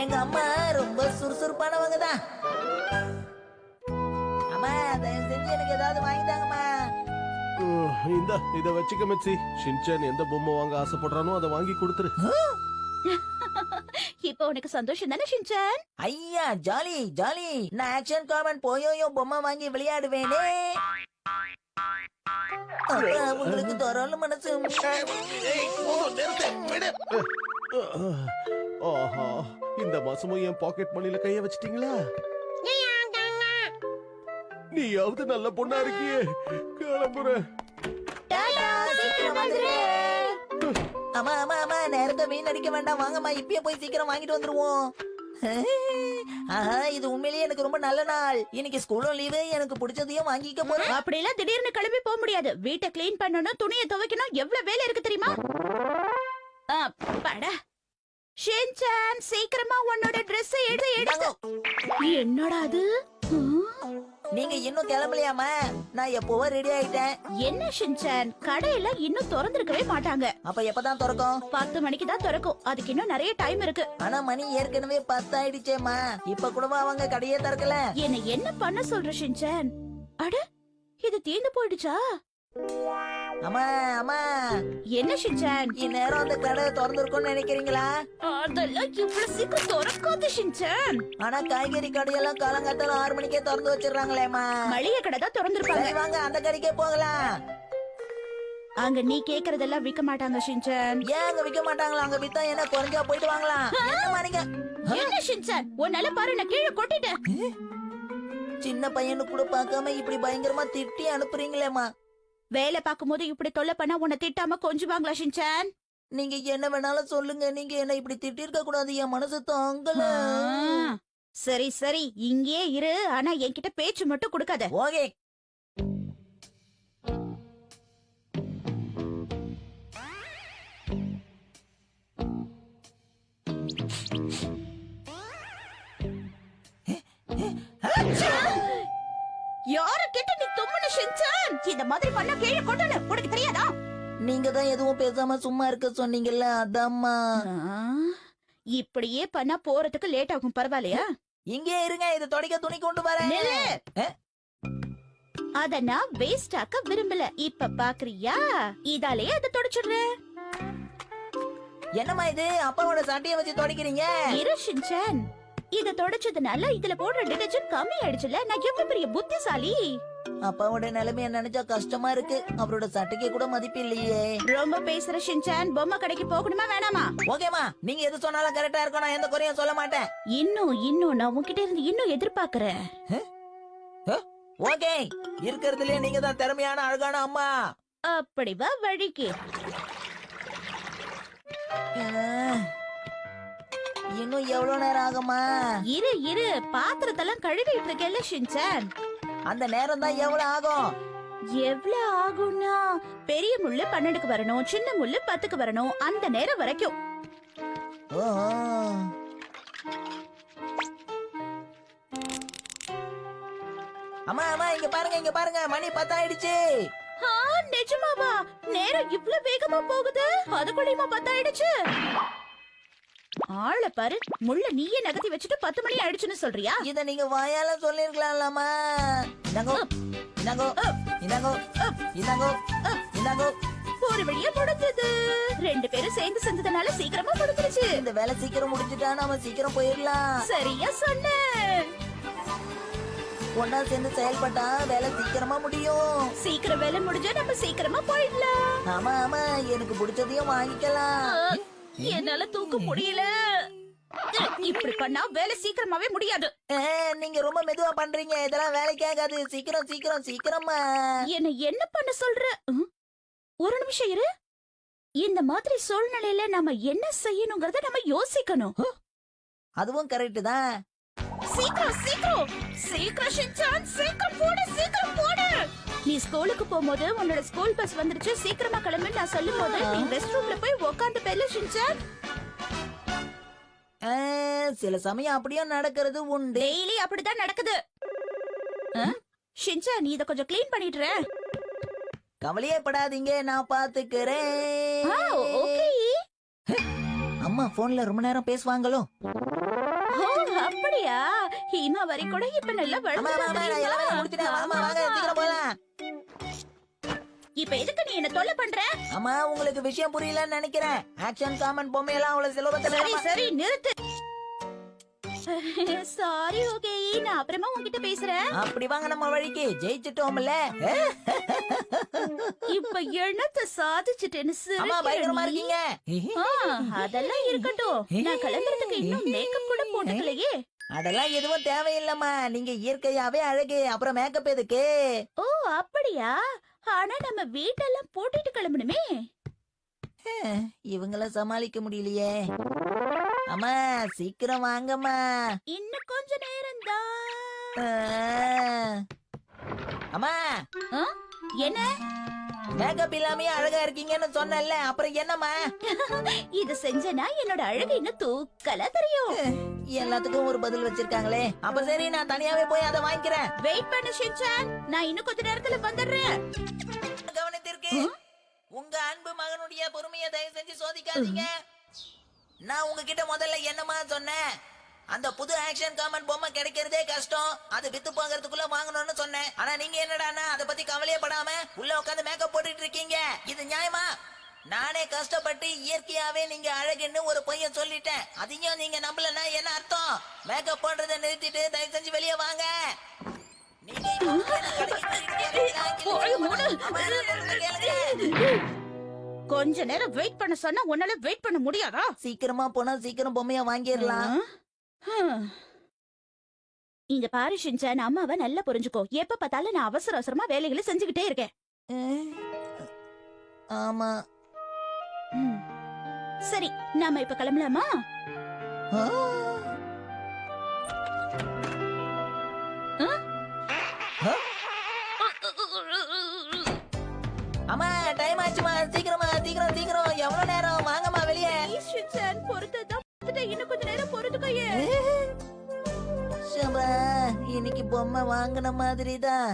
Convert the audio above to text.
எங்க அம்மா ரொம்ப சுறுசுறுப்பானவங்க தான். அம்மா தயவு செஞ்சு எனக்கு ஏதாவது வாங்கிட்டாங்கம்மா. இத வச்சுக்க மிச்சி. ஷின்சான் எந்த பொம்மை வாங்க ஆசைப்படுறானோ அதை வாங்கி கொடுத்துரு. இப்போ உனக்கு சந்தோஷம் தானே ஷின்சான்? ஐயா ஜாலி ஜாலி. நான் ஆக்ஷன் காமன் போயோயோ பொம்மை வாங்கி விளையாடுவேனே. உங்களுக்கு தரல மனசு. ஆஹா, இந்த மாசமும் என் பாக்கெட் மணில கைய வச்சிட்டீங்களா? நீயாவது நல்ல பொண்ணா இருக்கியே. கிளம்புறேன். அம்மா அம்மா அம்மா நேரத்தை வீண் அடிக்க வேண்டாம். வாங்கம்மா இப்பயே போய் சீக்கிரம் வாங்கிட்டு வந்துருவோம். ஆஹா, இது உண்மையிலேயே எனக்கு ரொம்ப நல்ல நாள். இன்னைக்கு ஸ்கூலும் லீவு. எனக்கு பிடிச்சதையும் வாங்கிக்க போறேன். அப்படி எல்லாம் திடீர்னு கிளம்பி போக முடியாது. வீட்டை கிளீன் பண்ணணும், துணியை துவைக்கணும், எவ்வளவு வேலை இருக்கு தெரியுமா? அப்பாடா. ஷின்சான் சீக்கிரமா உன்னோட Dress எடுங்க. என்னடா அது? நீங்க இன்னும் கிளம்பலையாமா? நான் எப்பவோ ரெடி ஆயிட்டேன். என்ன ஷின்சான், கடையில இன்னும் திறந்திருக்கவே மாட்டாங்க. அப்ப எப்பதான் திறக்கும்? 10 மணிக்கு தான் திறக்கும். அதுக்கு இன்னும் நிறைய டைம் இருக்கு. ஆனா மணி ஏற்கனவே 10 ஆயிடுச்சேம்மா. இப்ப கூடவா அவங்க கடையே திறக்கல? என்ன பண்ண சொல்ற ஷின்சான்? அட, இது தீந்து போயிடுச்சா? அம்மா அம்மா, என்ன ஷின்சான்? இந்நேரம் அந்த கடை திறந்திருக்கும்னு நினைக்கிறீங்களா? அதெல்லாம் இவ்வளவு சீக்கிரம் திறக்காது ஷின்சான். ஆனா காய்கறி கடையெல்லாம் காலங்காத்தால 6 மணிக்கே திறந்து வச்சிடறாங்களேம்மா. மளிகை கடை தான் திறந்திருப்பாங்க. சரி வாங்க அந்த கடைக்கே போகலாம். அங்க நீ கேக்குறதெல்லாம் விக்க மாட்டாங்க ஷின்சான். ஏன் அங்க விக்க மாட்டாங்களா? அங்க வித்தா என்ன குறைஞ்சா போயிட்டு வாங்கலாம். என்னம்மா நீங்க? என்ன ஷின்சான், உன்னால பாரு நான் கீழே கொட்டிட்டேன். சின்ன பையனு கூட பார்க்காம இப்படி பயங்கரமா திட்டி அனுப்புறீங்களேம்மா. வேலை பார்க்கும்போது இப்படி தொல்லை பண்ணா உன்னை திட்டாம கொஞ்சுவாங்களா ஷின்சான்? நீங்க என்ன வேணாலும் சொல்லுங்க. நீங்க என்ன இப்படி திட்டிருக்க கூடாது. என் மனசு தாங்கல. சரி சரி, இங்கே இரு. ஆனா என்கிட்ட பேச்சு மட்டும் கொடுக்காத. ஓகே. யார கேட்ட நீ தும்முன ஷின்சான்? இந்த மாதிரி பண்ணா கீழே கொட்டணும். உனக்கு தெரியாதா? நீங்க தான் எதுவும் பேசாம சும்மா இருக்க சொன்னீங்கல்ல, அதாம்மா. இப்படியே பண்ணா போறதுக்கு லேட் ஆகும். பரவாயில்லையா? இங்கே இருங்க, இது துடைக்க துணி கொண்டு வரேன். அத நான் வேஸ்ட் ஆக்க விரும்பல. இப்ப பாக்குறியா? இதாலே அதை தொடச்சிடுறேன். என்னம்மா இது? அப்பாவோட சட்டையை வச்சு துடைக்கிறீங்க? இரு ஷின்சான், இத தொடச்சதுனால இதுல போடுற டிடர்ஜென்ட் கம்மி ஆயிடுச்சுல. நான் எவ்வளவு பெரிய புத்திசாலி. அப்பாவோட நிலைமைய நினைச்சா கஷ்டமா இருக்கு. அவரோட சட்டைக்கு கூட மதிப்பு இல்லையே. ரொம்ப பேசுற ஷின்சான். பொம்மை கடைக்கு போகணுமா வேணாமா? ஓகேமா, நீங்க எது சொன்னாலும் கரெக்டா இருக்கும். நான் எந்த குறையும் சொல்ல மாட்டேன். இன்னும் நான் உன்கிட்ட இருந்து இன்னும் எதிர்பார்க்கிறேன். ஓகே, இருக்கிறதுலயே நீங்க தான் திறமையான அழகான அம்மா. அப்படி வா வழிக்கு. இன்னும் எவ்வளவு நேரம் ஆகுமா? இரு பாத்திரத்தெல்லாம் கழுவிட்டு இருக்கேல்ல ஷின்சான். அந்த நேரம் தான் எவ்வளவு ஆகும்? எவ்வளவு ஆகும்னா, பெரிய முள்ளு 12க்கு வரணும், சின்ன முள்ளு 10க்கு வரணும். அந்த நேரம் வரைக்கும். அம்மா அம்மா, இங்க பாருங்க மணி 10 ஆயிடுச்சு. நிஜமாவா? நேரம் இவ்வளவு வேகமா போகுது. அதுக்குள்ளேயுமா 10 ஆயிடுச்சு? ஆள பாரு, முள்ள நீயே நகர்த்தி வச்சுட்டு 10 மணி ஆயிடுச்சுன்னு சொல்றியா? இத நீங்க வாயால சொல்லிருக்கலாம்லமா. இந்தாங்கோ. ஒரு வழியா முடிஞ்சது. 2 பேரும் சேர்ந்து செஞ்சதுனால சீக்கிரமா முடிஞ்சிருச்சு. இந்த வேலை சீக்கிரம் முடிஞ்சுட்டா நாம சீக்கிரம் போயிடலாம். சரியா சொன்ன. ஒன்னா சேர்ந்து செயல்பட்டா வேலை சீக்கிரமா முடியும். சீக்கிரம் வேலை முடிஞ்சா நம்ம சீக்கிரமா போயிடலாம். ஆமா ஆமா, எனக்கு பிடிச்சதையும் வாங்கிக்கலாம். என்னால தூக்க முடியல. இப்படி பண்ணா வேலை சீக்கிரமாவே முடியாது. நீங்க ரொம்ப மெதுவா பண்றீங்க. இதெல்லாம் வேலைக்கு ஆகாது. சீக்கிரமா. என்ன பண்ண சொல்ற? ஒரு நிமிஷம் இரு. இந்த மாதிரி சூழ்நிலையில நம்ம என்ன செய்யணுங்கிறத நம்ம யோசிக்கணும். அதுவும் கரெக்ட் தான். சீக்கிரம் ஷின்சான், சீக்கிரம் போடு. நீ ஸ்கூலுக்கு போகும்போது உன்னோட ஸ்கூல் பஸ் வந்துருச்சு, சீக்கிரமா கிளம்பு நான் சொல்லும் போது நீ ரெஸ்ட் ரூம்ல போய் உட்கார்ந்து பேல ஷின்சான். சில சமயம் அப்படியே நடக்கிறது உண்டு. டெய்லி அப்படிதான் நடக்குது. ஷின்சான், நீ இத கொஞ்சம் க்ளீன் பண்ணிடுற. கவலையே படாதீங்க, நான் பாத்துக்கிறேன். ஓகே. அம்மா போன்ல ரொம்ப நேரம் பேசுவாங்களோ? ஓ அப்படியா? ஹீமா வரி கூட இப்ப நல்லா அம்மா அம்மா அம்மா, நான் எல்லா வேலையும் முடிச்சிட்டேன். வாமா வாங்க சீக்கிரம் போலாம். இப்ப எதுக்கு நீ என்ன தொல்லை பண்ற? அம்மா உங்களுக்கு விஷயம் புரியலன்னு நினைக்கிறேன். ஆக்ஷன் காமன் பொம்மையெல்லாம் அவ்வளவு சுலபத்துல சரி சரி நிறுத்து. சாரி ஓகே, நான் அப்புறமா உன்கிட்ட பேசுறேன். அப்படி வாங்க நம்ம வழிக்கு ஜெயிச்சிட்டோம்ல. இப்ப என்னத்த சாதிச்சிட்டேன்னு அம்மா பயங்கரமா சிரிக்கிற நீ? இருக்கீங்க. அதெல்லாம் இருக்கட்டும். நான் கிளம்புறதுக்கு இன்னும் மேக்கப் கூட போட்டுக்கலையே. அதெல்லாம் எதுவும் தேவையில்லம்மா. நீங்க இயற்கையாவே அழகு. அப்புறம் மேக்கப் எதுக்கு? ஓ அப்படியா? ஆனா நம்ம வீட்டெல்லாம் போட்டுட்டு கிளம்பணுமே. இவங்கள சமாளிக்க முடியலையே. அம்மா சீக்கிரம் வாங்கம்மா. இன்னும் கொஞ்ச நேரம் தான். அம்மா என்ன? மேக்கப் இல்லாமயே அழகா இருக்கீங்கன்னு சொன்னல, அப்புறம் என்னம்மா? இது செஞ்சனா என்னோட அழகு இன்னும் தூக்கலா தெரியும். எல்லாத்துக்கும் ஒரு பதில் வச்சிருக்காங்களே. அப்ப சரி, நான் தனியாவே போய் அதை வாங்கிக்கிறேன். வெயிட் பண்ணு ஷின்சான், நான் இன்னும் கொஞ்ச நேரத்துல வந்துடுறேன். கவனத்திற்கு உங்க அன்பு மகனுடைய பொறுமையை தயவு செஞ்சு சோதிக்காதீங்க. நான் உங்ககிட்ட முதல்ல என்னமா சொன்னேன்? அந்த புது ஆக்ஷன் காமன் பொம்மை கிடைக்கிறதே கஷ்டம், அது வித்து போகிறதுக்குள்ள வாங்கணும்னு சொன்னேன். ஆனா நீங்க என்னடான்னா அதை பத்தி கவலையே படாம உள்ள உட்காந்து மேக்கப் போட்டுட்டு இருக்கீங்க. இது நியாயமா? நானே கஷ்டப்பட்டு இயற்கையாவே நீங்க அழகுன்னு ஒரு பையன் சொல்லிட்டேன். அதையும் நீங்க நம்பலன்னா என்ன அர்த்தம்? மேக்கப் போடுறதை நிறுத்திட்டு தயவு செஞ்சு வெளியே வாங்க. நீங்க இப்போ கேளுங்க. கொஞ்ச நேரம் வெயிட் பண்ண சொன்னா உன்னால வெயிட் பண்ண முடியாதா? சீக்கிரமா போனா சீக்கிரம் பொம்மைய வாங்கிடலாம். இங்க பாரு ஷின்சான், அம்மாவை நல்லா புரிஞ்சுக்கோ. எப்ப பார்த்தாலும் நான் அவசர அவசரமா வேலைகளை செஞ்சுக்கிட்டே இருக்கேன். ஆமா. சரி, நாம இப்ப கிளம்பலாமா? அம்மா டைம் ஆச்சுமா, சீக்கிரமா சீக்கிரம் சீக்கிரம். எவ்வளவு நேரம்? வாங்கம்மா வெளியே. ஷின்சான் பொறுத்ததான் இன்னும் கொஞ்ச நேரம் பொறுத்துக்கையே. இன்னைக்கு பொம்மை வாங்கின மாதிரி தான்.